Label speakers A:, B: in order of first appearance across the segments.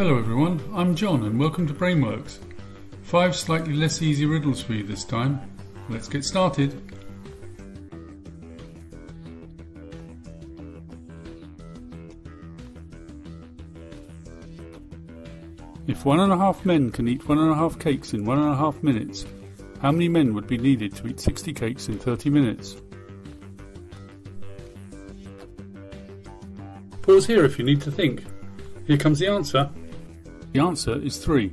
A: Hello everyone, I'm John and welcome to Brainworks. 5 slightly less easy riddles for you this time. Let's get started. If 1.5 men can eat 1.5 cakes in 1.5 minutes, how many men would be needed to eat 60 cakes in 30 minutes? Pause here if you need to think. Here comes the answer. The answer is 3.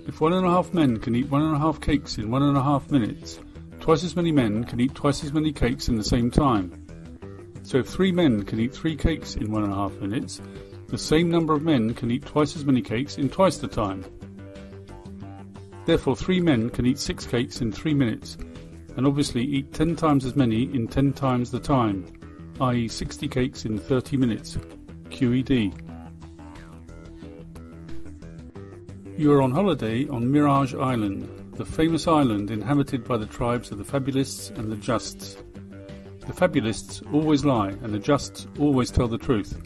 A: If 1.5 men can eat 1.5 cakes in 1.5 minutes, twice as many men can eat twice as many cakes in the same time. So if 3 men can eat 3 cakes in 1.5 minutes, the same number of men can eat twice as many cakes in twice the time. Therefore 3 men can eat 6 cakes in 3 minutes, and obviously eat 10 times as many in 10 times the time, i.e. 60 cakes in 30 minutes. QED. You are on holiday on Mirage Island, the famous island inhabited by the tribes of the Fabulists and the Justs. The Fabulists always lie and the Justs always tell the truth.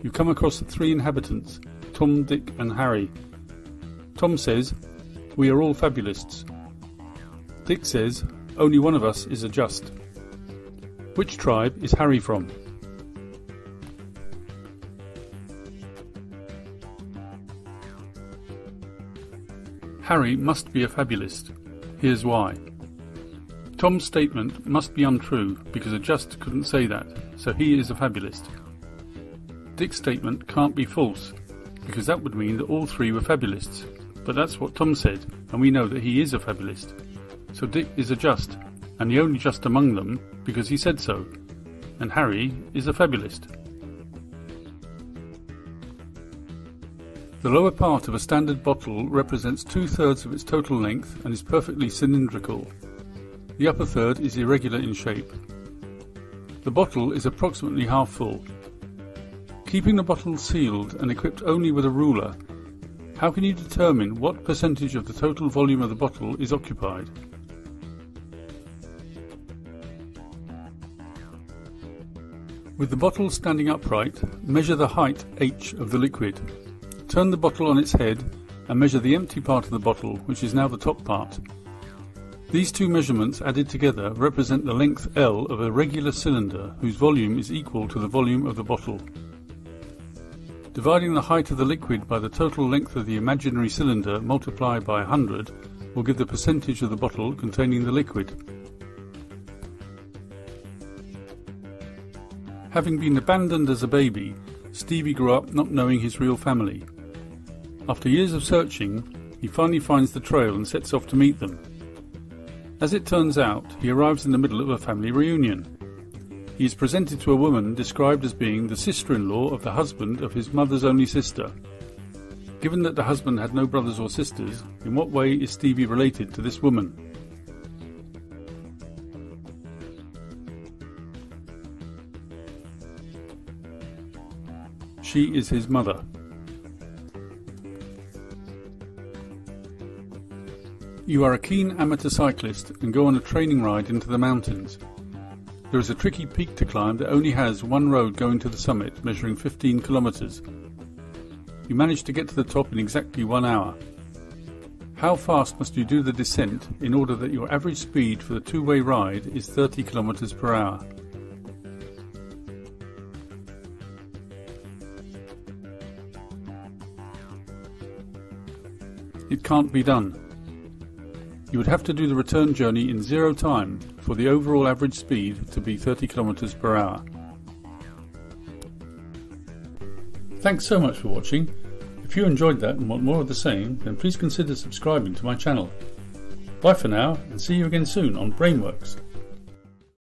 A: You come across the 3 inhabitants, Tom, Dick and Harry. Tom says, "We are all Fabulists." Dick says, "Only one of us is a Just." Which tribe is Harry from? Harry must be a Fabulist. Here's why. Tom's statement must be untrue because a Just couldn't say that, so he is a Fabulist. Dick's statement can't be false because that would mean that all 3 were Fabulists, but that's what Tom said, and we know that he is a Fabulist. So Dick is a Just, and the only Just among them because he said so, and Harry is a Fabulist. The lower part of a standard bottle represents 2/3 of its total length and is perfectly cylindrical. The upper third is irregular in shape. The bottle is approximately half full. Keeping the bottle sealed and equipped only with a ruler, how can you determine what percentage of the total volume of the bottle is occupied? With the bottle standing upright, measure the height h of the liquid. Turn the bottle on its head and measure the empty part of the bottle, which is now the top part. These 2 measurements added together represent the length L of a regular cylinder whose volume is equal to the volume of the bottle. Dividing the height of the liquid by the total length of the imaginary cylinder multiplied by 100 will give the percentage of the bottle containing the liquid. Having been abandoned as a baby, Stevie grew up not knowing his real family. After years of searching, he finally finds the trail and sets off to meet them. As it turns out, he arrives in the middle of a family reunion. He is presented to a woman described as being the sister-in-law of the husband of his mother's only sister. Given that the husband had no brothers or sisters, in what way is Stevie related to this woman? She is his mother. You are a keen amateur cyclist and go on a training ride into the mountains. There is a tricky peak to climb that only has one road going to the summit, measuring 15 kilometers. You manage to get to the top in exactly 1 hour. How fast must you do the descent in order that your average speed for the 2-way ride is 30 kilometers per hour? It can't be done. You would have to do the return journey in 0 time for the overall average speed to be 30 kilometers per hour. Thanks so much for watching. If you enjoyed that and want more of the same, then please consider subscribing to my channel. Bye for now, and see you again soon on Brainworks.